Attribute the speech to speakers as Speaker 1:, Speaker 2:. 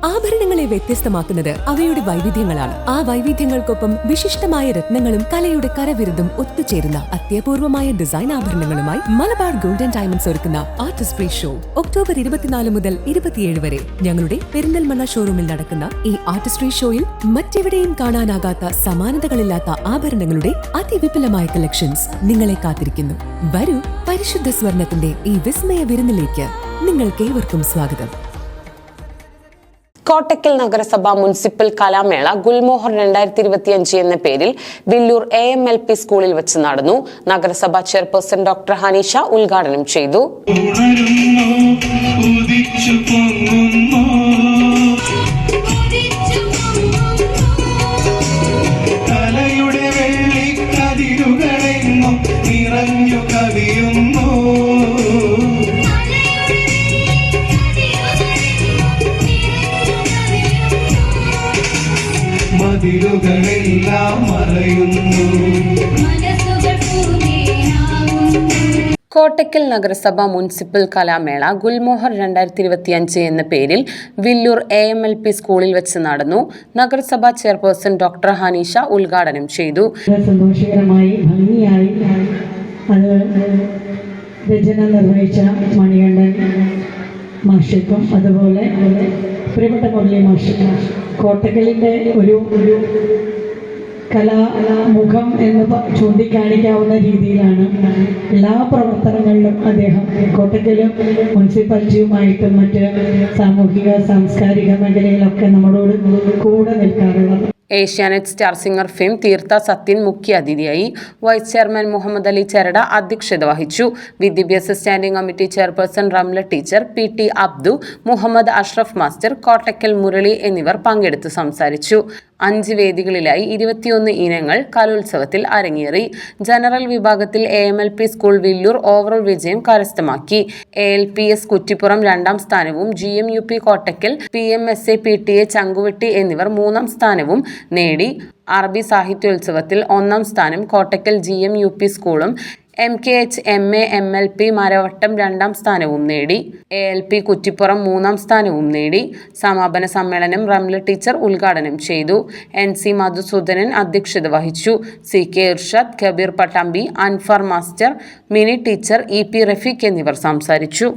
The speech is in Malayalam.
Speaker 1: ആഭരണങ്ങളെ വ്യത്യസ്തമാക്കുന്നത് അവയുടെ വൈവിധ്യങ്ങളാണ്. ആ വൈവിധ്യങ്ങൾക്കൊപ്പം വിശിഷ്ടമായ രത്നങ്ങളും കലയുടെ കരവിരുതും ഒത്തുചേരുന്ന അത്യപൂർവമായ ഡിസൈൻ ആഭരണങ്ങളുമായി മലബാർ ഗോൾഡൻ ഡയമണ്ട്സ് ഒരുക്കുന്ന ആർട്ടിസ്ട്രി ഷോ ഒക്ടോബർ 24 മുതൽ 27 വരെ ഞങ്ങളുടെ പെരിന്തൽമണ്ണ ഷോറൂമിൽ നടക്കുന്ന ഈ ആർട്ടിസ്ട്രി ഷോയിൽ മറ്റെവിടെയും കാണാനാകാത്ത സമാനതകളില്ലാത്ത ആഭരണങ്ങളുടെ അതിവിപുലമായ കളക്ഷൻസ് നിങ്ങളെ കാത്തിരിക്കുന്നു. വരൂ, പരിശുദ്ധ സ്വർണത്തിന്റെ ഈ വിസ്മയ വിരുന്നിലേക്ക് നിങ്ങൾക്കേവർക്കും സ്വാഗതം.
Speaker 2: കോട്ടക്കൽ നഗരസഭ മുനിസിപ്പൽ കലാമേള ഗുൽമോഹർ 2025 എന്ന പേരിൽ വില്ലൂർ AMLP സ്കൂളിൽ വെച്ച് നടന്നു. നഗരസഭ ചെയർപേഴ്സൺ ഡോക്ടർ ഹനീഷ ഉദ്ഘാടനം ചെയ്തു. കോട്ടക്കൽ നഗരസഭ മുനിസിപ്പൽ കലാമേള ഗുൽമോഹർ 2025 എന്ന പേരിൽ വില്ലൂർ AMLP സ്കൂളിൽ വെച്ച് നടന്നു. നഗരസഭ ചെയർപേഴ്സൺ ഡോക്ടർ ഹനീഷ ഉദ്ഘാടനം ചെയ്തു.
Speaker 3: സന്തോഷകരമായി ഭംഗിയായി അത് രചന നിർവഹിച്ച മണികണ്ഠൻ മാഷിക്കും അതുപോലെ പ്രിയപ്പെട്ട മുരളി മാഷ് കോട്ടക്കലിൻ്റെ ഒരു കലാമുഖം എന്ന് ചൂണ്ടിക്കാണിക്കാവുന്ന രീതിയിലാണ് എല്ലാ പ്രവർത്തനങ്ങളിലും അദ്ദേഹം കോട്ടക്കലും മുനിസിപ്പാലിറ്റിയുമായിട്ടും മറ്റ് സാമൂഹിക സാംസ്കാരിക മേഖലയിലൊക്കെ നമ്മളോട് കൂടെ നിൽക്കാറുള്ളത്.
Speaker 2: ഏഷ്യാനെറ്റ് സ്റ്റാർ സിംഗർ ഫെയിം തീർത്ത സത്യൻ മുഖ്യ അതിഥിയായി. വൈസ് ചെയർമാൻ മുഹമ്മദ് അലി ചരട അധ്യക്ഷത വഹിച്ചു. വിദ്യാഭ്യാസ standing committee chairperson Ramla teacher, PT Abdu, Muhammad Ashraf master, Kottakkal Murali എന്നിവർ പങ്കെടുത്ത് സംസാരിച്ചു. 5 വേദികളിലായി 21 ഇനങ്ങൾ കലോത്സവത്തിൽ അരങ്ങേറി. ജനറൽ വിഭാഗത്തിൽ AMLP സ്കൂൾ വില്ലൂർ ഓവറോൾ വിജയം കരസ്ഥമാക്കി. ALPS കുറ്റിപ്പുറം 2ാം സ്ഥാനവും GMUP Kottakkal, PMSA PTA Changuvetty എന്നിവർ 3ാം സ്ഥാനവും നേടി. അറബി സാഹിത്യോത്സവത്തിൽ 1ാം സ്ഥാനം കോട്ടക്കൽ GMUP സ്കൂളും MKH MA MLP മരവട്ടം 2ാം സ്ഥാനവും നേടി. ALP കുറ്റിപ്പുറം 3ാം സ്ഥാനവും നേടി. സമാപന സമ്മേളനം റംല ടീച്ചർ ഉദ്ഘാടനം ചെയ്തു. NC മധുസൂദനൻ അധ്യക്ഷത വഹിച്ചു. CK Irshad, Kabeer Pattambi, Anfar master, Mini teacher, EP Rafeeq എന്നിവർ സംസാരിച്ചു.